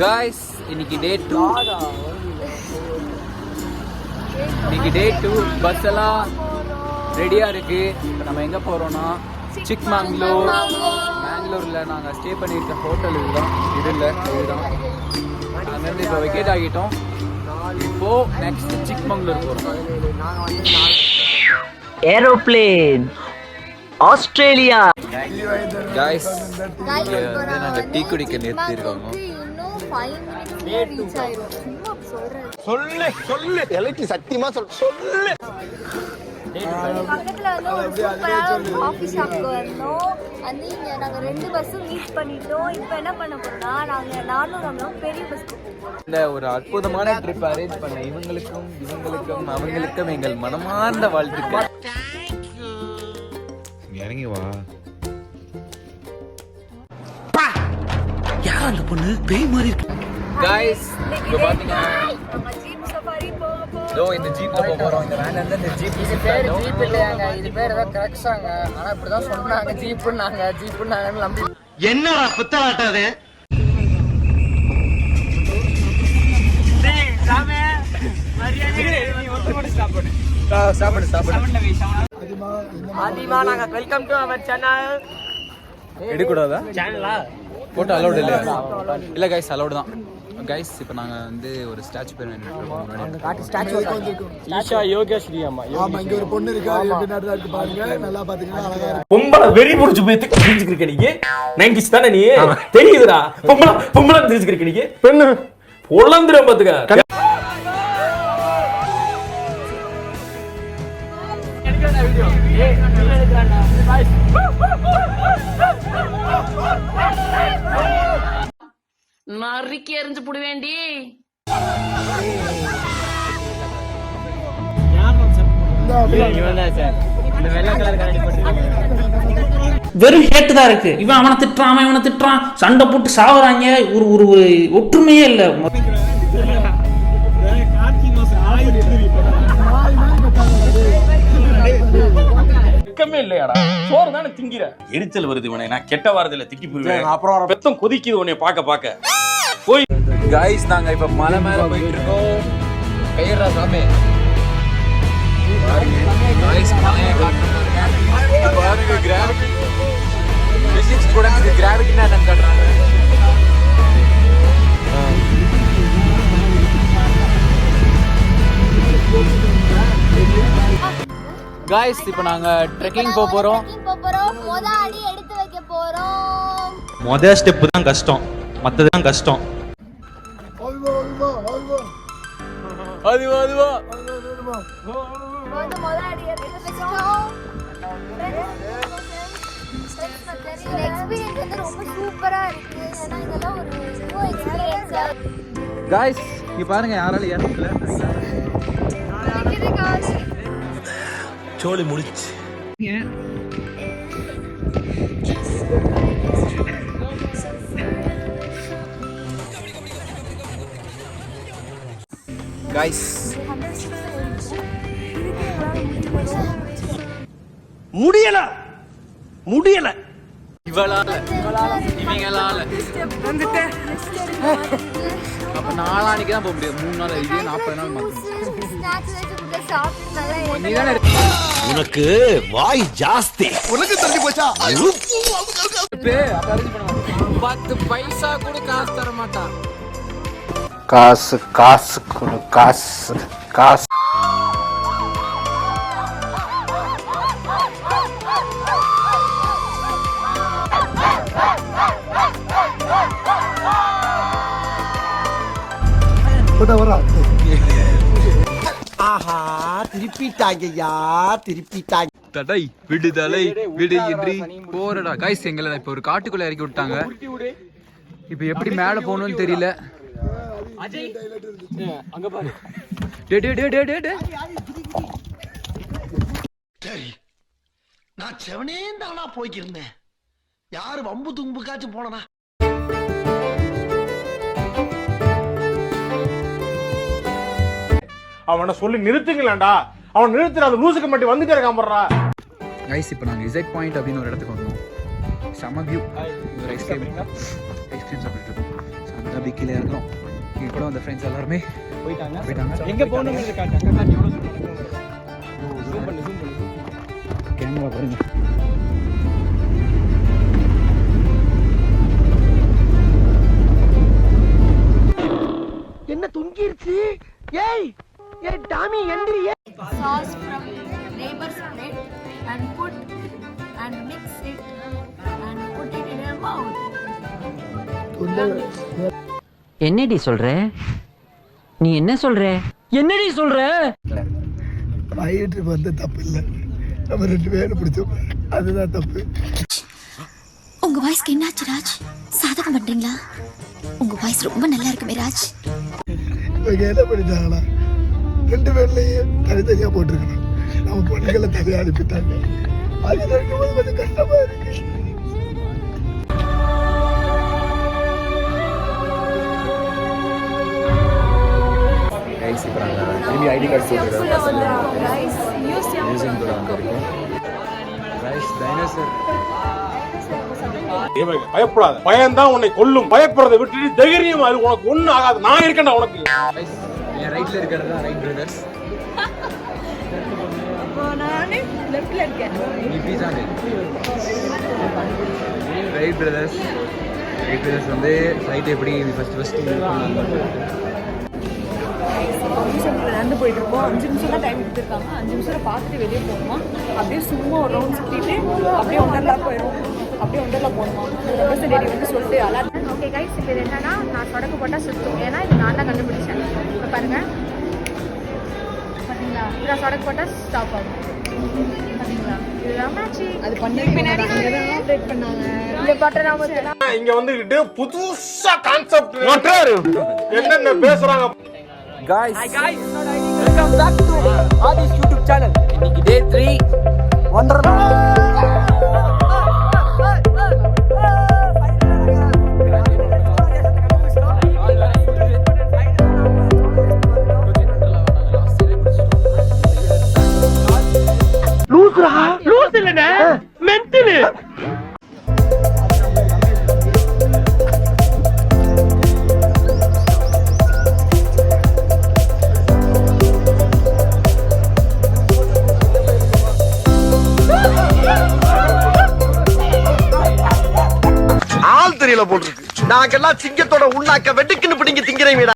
Guys இன்னைக்கு டே 2 bus எல்லாம் ரெடியா இருக்கு. இப்போ நம்ம எங்க போறோம்னா மேங்களூர்ல நாங்கள் ஸ்டே பண்ணியிருக்க ஹோட்டல் இதுதான். இதுதான் அங்கேருந்து இப்போ வெக்கேட் ஆகிட்டோம். இப்போ நெக்ஸ்ட் சிக்மங்களூர் போகிறோம். Aeroplane Australia. காய்ஸ் நாங்கள் டீ குடிக்க நிறுத்திருக்கோம். சொல்லு எலக்ட்ரி சத்தியமா சொல்லு. பக்கத்துல வந்து ஒரு சூப்பரான ஒரு காஃபி ஷாப்க்கு வந்தோம். இங்க நாங்க 2 பஸ்ஸும் மீட் பண்ணிட்டோம். இப்போ என்ன பண்ண போறோம்னா நானும் பெரிய பஸ் இந்த ஒரு அற்புதமான ட்ரிப் அரேஞ்ச் பண்ண இவங்களுக்கும் அவங்களுக்கும் எங்கள் மனமார்ந்த வாழ்த்துக்கள். இறங்கி வா. யார் அந்த பொண்ணு பேய் மாதிரி இருக்கு. गाइस இப்போ பாத்தீங்க ஜீப் சஃபாரி போறோம். இந்த ஜீப்ல போறோம். இந்த வேன்ல இருந்து இந்த ஜீப் ஜீப் இல்லையாங்க, இது பேர் ஏதோ கிரக்ஸாங்க. ஆனா இப்படிதான் சொன்னாங்க, ஜீப்புன்னாங்க நம்பி. என்னடா புத்தலாட்டாது. ஆதிமா நாங்க வெல்கம் டு அவர் சேனல். எடுக்கூடாதா சேனலா போட்டோ அலௌட் இல்லையா? இல்லை கைஸ் அலௌட் தான். கைஸ் இப்போ நாங்கள் வந்து ஒரு ஸ்டாச்சு பேர் ஈஷா யோகேஸ்வரி அம்மா. ஆமா, இங்க ஒரு பொண்ணு இருக்கா, எப்படி நடந்தா இருக்கு பாருங்க. நல்லா பாத்தீங்கன்னா அழகா இருக்கு. பொம்பளை வெறி புடிச்சு போய் தெரிஞ்சுக்கிருக்க நீங்க 90s தானே நீ தெரியுதுடா. பொம்பளை தெரிஞ்சுக்கிருக்க நீங்க பெண்ணு பொழந்துரும் பாத்துக்க. நறுக்கி எறிஞ்சு புடுவேண்டி. வெறும் ஹேட்டு தான் இருக்கு. இவன் அவனை திட்டுறான், சண்டை போட்டு சாவுறாங்க. ஒரு ஒற்றுமையே இல்ல. இல்லையாடா சோறு தானே திங்கிற. எரிச்சல் வருது இவனை. நான் கெட்ட வாரத்துல திக்கி போயிருவேன். அப்புறம் பெத்தம் கொதிக்குது உன்னை பாக்க போய். கைஸ் நாங்க இப்ப மலை மேல போயிட்டு இருக்கோம். கையறா சாமி. கைஸ் மலையை காட்டுறாங்க. பாருங்க கிராவிட்டி. பிசிக்ஸ் ஸ்டூடண்ட்ஸ்க்கு கிராவிட்டினா என்னன்னு காட்டுறாங்க. கைஸ் இப்போ நாங்க ட்ரெக்கிங் போறோம். மொத அடி எடுத்து வைக்க போறோம். மொத ஸ்டெப் தான் கஷ்டம், மத்ததுதான் கஷ்டம். அதுவா மொத அடி எடுத்து வச்சோம். எக்ஸ்பீரியன்ஸ் வந்து ரொம்ப சூப்பரா இருக்கு. ஏன்னா இதெல்லாம் ஒரு நியூ எக்ஸ்பீரியன்ஸ். கைஸ் இங்க பாருங்க, யாரால ஏற முடியல. சோலி முடிச்சு. கைஸ் முடியல இவங்களால அப்ப நாளானிக்கு தான் போக முடியும். 3 நாள் இதே 40 நாள் உனக்கு வாய் ஜாஸ்தி. உனக்கு தள்ளி போச்சா? 10 பைசா கூட காசு தர மாட்டான். காசு கொடு, காசு. ஆஹா திருப்பிட்டாங்க. தடை விடுதலை விடு என்று போறடா. கைஸ் எங்களை இப்ப ஒரு காட்டுக்குள்ள இறக்கி விட்டாங்க. இப்ப எப்படி மேல போகணும்னு தெரியல. அங்க பாரு. சரி, நான் செவனே தானா போய்க்கிருந்தேன். யாரு வம்பு தும்புக்காச்சும் போனா. அவனை சொல்லி நிறுத்துங்களேன்டா. அவன் நிறுத்துற அந்த லூசுக்கு மட்டும் வந்துட்டே இருக்கான் போடுறா. கைஸ் இப்போ நாங்கள் இசட் பாயிண்ட் அப்படின்னு ஒரு இடத்துக்கு வந்தோம். செம வியூ. ஒரு ஐஸ்கிரீம் சாப்பிட்டு இருக்கோம். செம அப்படி கீழே இருக்கோம். இங்கே கூட அந்த ஃப்ரெண்ட்ஸ் எல்லாருமே போயிட்டாங்க. எங்க போகணும் கேமரா பாருங்க. என்ன தொங்கிருச்சு? ஏய் ஏய் டாமி எந்திரி. Sauce from neighbor's plate and put and mix it and put it in your mouth. என்னடி சொல்ற? நீ என்ன சொல்ற? என்னடி சொல்ற? வயிற்று வந்து தப்பு இல்லை, நம்ம 2 பேரும் பிடிச்சோம், அதுதான் தப்பு. உங்க வாய்ஸ்க்கு என்னாச்சு ராஜ்? சாதகம் பண்றீங்களா? உங்க வாய்ஸ் ரொம்ப நல்லா இருக்குமே ராஜ். இவங்க என்ன பண்ணிட்டாங்களா, 2 பேர்லையும் தனித்தனியா போட்டிருக்கணும், நம்ம பொண்ணுகளை தனியாக அனுப்பிட்டாங்க. அது நினைக்கும்போது கொஞ்சம் கஷ்டமா இருக்கு. கைஸ் இப்போ நாங்கள் திரும்பி ஐடி கார்டு போட்டுருக்கோம். மியூசியம் கூட வந்திருக்கோம். Guys dinosaur. பயப்படாத, பயம்தான் உன்னை கொல்லும். பயப்படுறதை விட்டுட்டு தைரியம், அது உனக்கு ஒண்ணும் ஆகாது. நான் இருக்கேன்டா உனக்கு. என் ரைட்ல இருக்கிறது தான் ரைட் பிரதர்ஸ். ரைட் பிரதர்ஸ் வந்து ரைட் எப்படி ஃபர்ஸ்ட் நடந்து போயிட்டு இருக்கோம். 5 நிமிஷம் தான் டைம் எடுத்துருக்காங்க. 5 நிமிஷம் பார்த்துட்டு வெளியே போகணுமா, அப்படியே சும்மா ஒரு ரவுண்ட் சுற்றிட்டு அப்படியே ஒண்டர்லா போயிடும். அப்படியே ஒண்டர்லா போகணுமா, ரெப்ரசன்டேட்டிவ் வந்து சொல்லிட்டு அலர்ட். ஓகே கைஸ், இப்போ இது என்னன்னா நான் சொடக்கு போட்டால் சுற்றும். ஏன்னா இது நான் தான் கண்டுபிடிச்சேன். இப்போ பாருங்க, பார்த்தீங்களா? நான் சொடக்கு போட்டால் ஸ்டாப் ஆகும். பார்த்தீங்களா? இதுதான் மேட்ச். அது பண்ணி பின்னாடி அப்டேட் பண்ணாங்க. இந்த பாட்டை நான் இங்க வந்துகிட்டு புதுசா கான்செப்ட் என்னென்ன பேசுறாங்க. Guys, welcome back to Adi's YouTube channel. இன்னைக்கு day 3 Wonderla. லூஸ் இல்லனே, மென்டல். ஆள் தெரியல போட்டுருக்கு. நாங்கெல்லாம் சிங்கத்தோட உண்ணாக்க வெட்டுக்குன்னு பிடிங்க திங்கிறீங்கடா.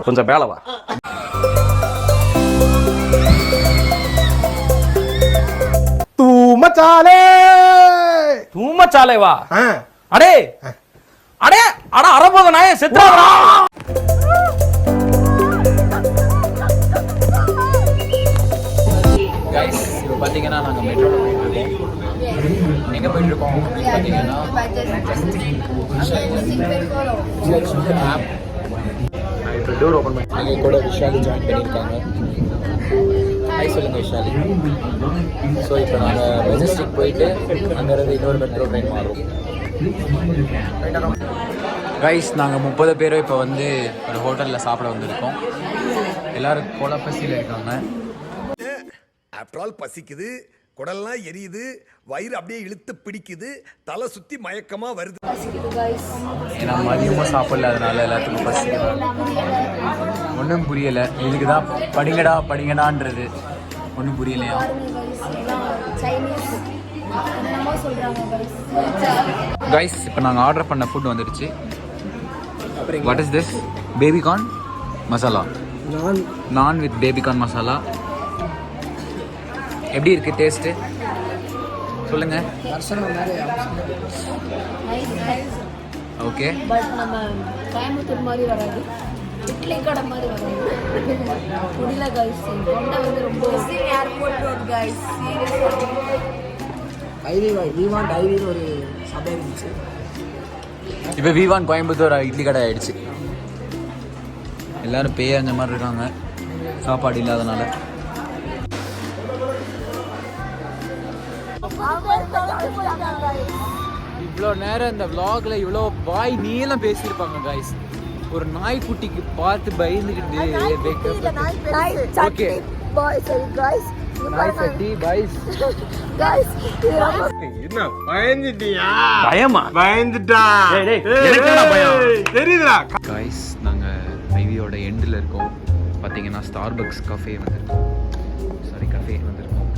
கொஞ்சம் மேல வா. தூமச்சாலே வா. அடே அடே அட அரபோத நாயே செத்துறாடா. கைஸ் இப்போ பார்த்தீங்கன்னா நாங்கள் மெட்ரோவில் போயிட்டு இருக்கோம். எங்கே போயிட்டு இருக்கோம் பார்த்தீங்கன்னா ஆப். இப்போ டோர் ஓப்பன் பண்ணி எங்கள் கூட விஷாலி ஜாயின் பண்ணியிருக்காங்க. ஹாய் சொல்லுங்க விஷாலி. ஸோ இப்போ நாங்கள் மெஜஸ்டிக் போயிட்டு அங்கேருந்து இன்னொரு மெட்ரோ ட்ரெயின் மாறுவோம். கைஸ் நாங்கள் 30 பேரும் இப்போ வந்து ஒரு ஹோட்டலில் சாப்பிட வந்திருக்கோம். எல்லோரும் கொலை பசியில் இருக்காங்க. ஆஃப்டர் ஆல் பசிக்குது, குடல்லாம் எரியுது, வயிறு அப்படியே இழுத்து பிடிக்குது, தலை சுத்தி மயக்கமா வருது. ஏன்னா மதியமாக சாப்பிடல, அதனால எல்லாத்துக்கும் பசிக்குது. ஒன்றும் புரியலை. இதுக்கு தான் படிங்கடான்றது ஒன்றும் புரியலையா. கைஸ் இப்போ நாங்கள் ஆர்டர் பண்ண ஃபுட் வந்துடுச்சு. What is this? Baby corn masala. நான் வித் பேபிகார்ன் மசாலா. எப்படி இருக்குது டேஸ்ட்டு சொல்லுங்க. ஓகே, பட் நம்ம கோயம்புத்தூர் மாதிரி வராது, இட்லி கடை மாதிரி வராது. முடியல கைஸ், தொண்டை வந்து ரொம்ப ஏர்போர்ட் ரோட் கைஸ் சீரியஸா டைரின்னு ஒரு சபை இருந்துச்சு. இப்போ V1 கோயம்புத்தூர் இட்லி கடை ஆயிடுச்சு. எல்லாரும் பேயஞ்ச மாதிரி இருக்காங்க சாப்பாடு இல்லாதனால. இவ்வளோ நேரம் இந்த vlogல இவ்வளோ வாய் நீளம் பேசியிருப்பாங்க கைஸ். ஒரு நாய்க்குட்டிக்கு பார்த்து பயந்துக்கிட்டு ஓகே நாய் சட்டி பாய்ஸ் என்ன பயந்துட்டியா? பயமா? பயந்துட்டா தெரியுதுடா. கைஸ் நாங்கள் ஹைவேயோட எண்டில் இருக்கோம். பார்த்தீங்கன்னா ஸ்டார்பக்ஸ் கஃபே வந்திருக்கோம். கஃபே வந்திருக்கோம்.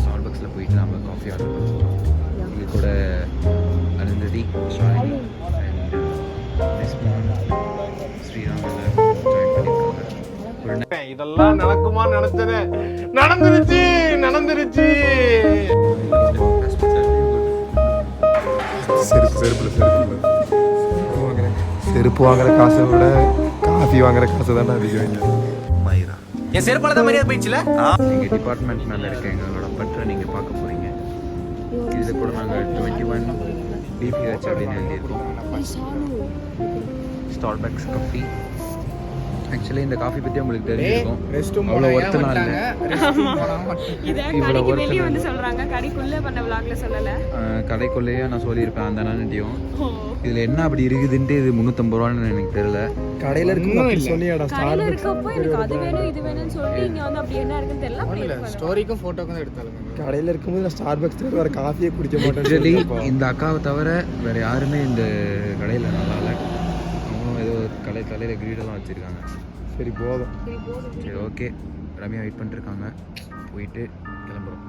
ஸ்டார்பக்ஸில் போயிட்டு நம்ம காஃபி ஆர்டர் பண்ணுவோம். இது கூட அருந்ததி, ஷாலினி ஸ்ரீராம் ஜாயின் பண்ணியிருக்காங்க. இதெல்லாம் நடக்குமா நினைச்சது நடந்துருச்சு. செருப்பு வாங்குற காசை விட காஃபி வாங்குற காசை தானே அதிகம். என் செருப்பால தான் மரியாதை போயிடுச்சுல. எங்கள் டிபார்ட்மெண்ட் மேலே இருக்க எங்களோட பற்றை நீங்கள் பார்க்க போகிறீங்க. இதில் கூட நாங்கள் 21 DPH அப்படின்னு எழுதியிருக்கோம். Starbucks coffee. ஆக்சுவலி இந்த காஃபி பற்றி உங்களுக்கு தெரிஞ்சிருக்கும். அவ்வளோ ஒர்த்தெலாம் இல்லை. இவ்வளோ ஒர்த்து வந்து சொல்றாங்க கடைக்குள்ள பண்ண vlogல சொல்லல. கடைக்குள்ளேயே நான் சொல்லியிருப்பேன் அந்த நானட்டியும். இதில் என்ன அப்படி இருக்குதுன்ட்டு இது 350 ரூபான்னு எனக்கு தெரியல. கடையில் இருக்கும் சொல்லியாடா. கடையில இருக்கப்போ எனக்கு அது வேணும் இது வேணும்னு சொல்லி இங்க வந்து அப்படி என்ன இருக்குன்னு தெரியல. ஸ்டோரிக்கும் ஃபோட்டோக்கும் தான் எடுத்தாலும் கடையில் இருக்கும்போது நான் ஸ்டார்பக்ஸ் தவிர வேறு காஃபியே குடிக்க ஆக்சுவலி மாட்டேன். இந்த அக்காவை தவிர வேறு யாருமே இந்த கடையில் நல்லா இல்லை. அவங்களும் ஏதோ தலையில் கிரீடெல்லாம் வச்சுருக்காங்க. சரி போதும். சரி ஓகே. ரம்யா வெயிட் பண்ணிட்டுருக்காங்க. போயிட்டு கிளம்புறோம்.